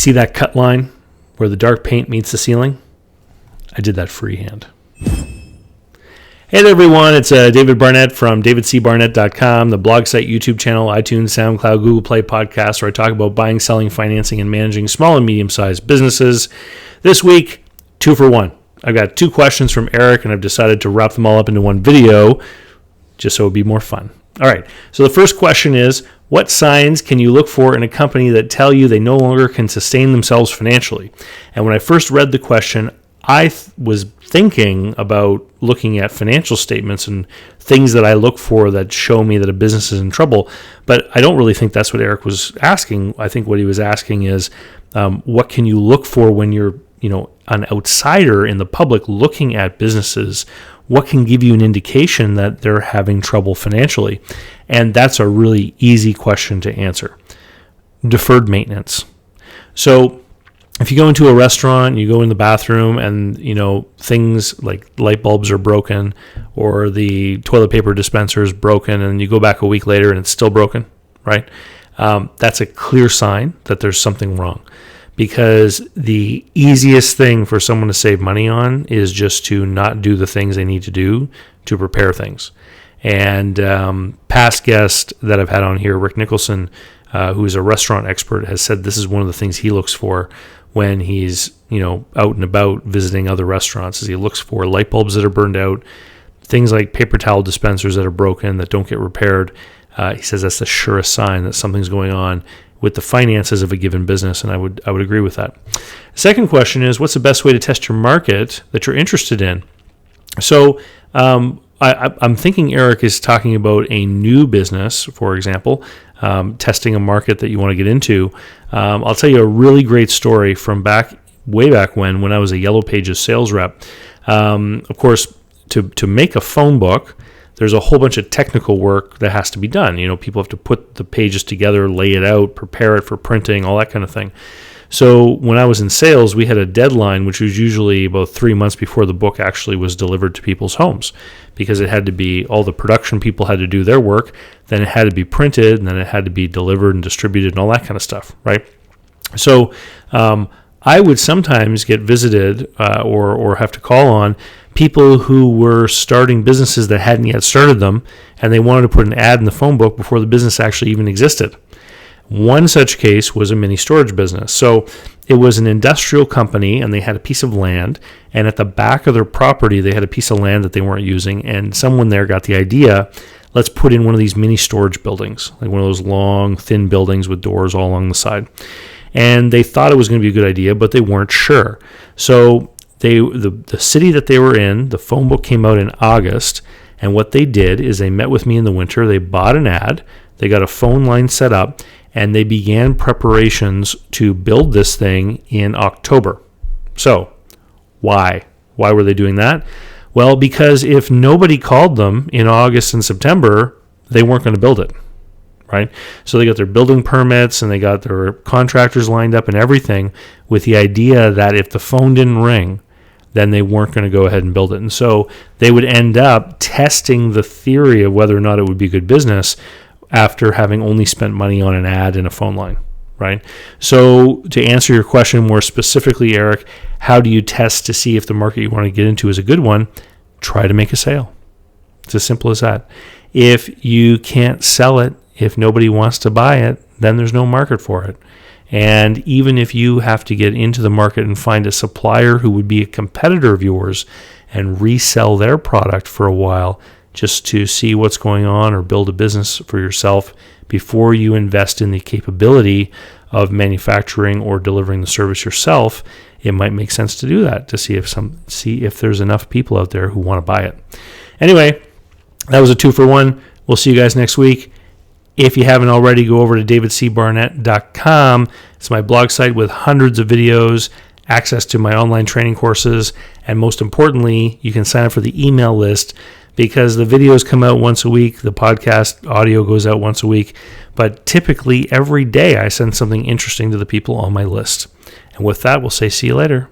See that cut line where the dark paint meets the ceiling? I did that freehand. Hey there, everyone. It's David Barnett from davidcbarnett.com, the blog site, YouTube channel, iTunes, SoundCloud, Google Play podcast, where I talk about buying, selling, financing, and managing small and medium-sized businesses. This week, 2 for 1. I've got 2 questions from Eric, and I've decided to wrap them all up into one video just so it would be more fun. All right, so the first question is, what signs can you look for in a company that tell you they no longer can sustain themselves financially? And when I first read the question, I was thinking about looking at financial statements and things that I look for that show me that a business is in trouble. But I don't really think that's what Eric was asking. I think what he was asking is, what can you look for when you're, an outsider in the public looking at businesses? What can give you an indication that they're having trouble financially? And that's a really easy question to answer. Deferred maintenance. So if you go into a restaurant, you go in the bathroom and, things like light bulbs are broken or the toilet paper dispenser is broken and you go back a week later and it's still broken, right? That's a clear sign that there's something wrong, because the easiest thing for someone to save money on is just to not do the things they need to do to prepare things. And past guest that I've had on here, Rick Nicholson, who is a restaurant expert, has said this is one of the things he looks for when he's, out and about visiting other restaurants, is he looks for light bulbs that are burned out, things like paper towel dispensers that are broken, that don't get repaired. He says that's the surest sign that something's going on with the finances of a given business, and I would agree with that. Second question is, what's the best way to test your market that you're interested in? So I'm thinking Eric is talking about a new business, for example, testing a market that you want to get into. I'll tell you a really great story from way back when I was a Yellow Pages sales rep. Of course, to make a phone book, there's a whole bunch of technical work that has to be done. People have to put the pages together, lay it out, prepare it for printing, all that kind of thing. So when I was in sales, we had a deadline, which was usually about 3 months before the book actually was delivered to people's homes, because it had to be, all the production people had to do their work, then it had to be printed, and then it had to be delivered and distributed and all that kind of stuff, right? So I would sometimes get visited or have to call on people who were starting businesses that hadn't yet started them, and they wanted to put an ad in the phone book before the business actually even existed. One such case was a mini storage business. So it was an industrial company, and they had a piece of land, and at the back of their property, they had a piece of land that they weren't using, and someone there got the idea, let's put in one of these mini storage buildings, like one of those long, thin buildings with doors all along the side. And they thought it was going to be a good idea, but they weren't sure. So the city that they were in, the phone book came out in August, and what they did is they met with me in the winter, they bought an ad, they got a phone line set up, and they began preparations to build this thing in October. So, why? Why were they doing that? Well, because if nobody called them in August and September, they weren't going to build it, right? So they got their building permits and they got their contractors lined up and everything with the idea that if the phone didn't ring, then they weren't going to go ahead and build it. And so they would end up testing the theory of whether or not it would be good business after having only spent money on an ad and a phone line, right? So to answer your question more specifically, Eric, how do you test to see if the market you want to get into is a good one? Try to make a sale. It's as simple as that. If you can't sell it, if nobody wants to buy it, then there's no market for it. And even if you have to get into the market and find a supplier who would be a competitor of yours and resell their product for a while just to see what's going on or build a business for yourself before you invest in the capability of manufacturing or delivering the service yourself, it might make sense to do that, to see if there's enough people out there who want to buy it. Anyway, that was a 2 for 1. We'll see you guys next week. If you haven't already, go over to davidcbarnett.com. It's my blog site with hundreds of videos, access to my online training courses, and most importantly, you can sign up for the email list because the videos come out once a week, the podcast audio goes out once a week, but typically every day I send something interesting to the people on my list. And with that, we'll say see you later.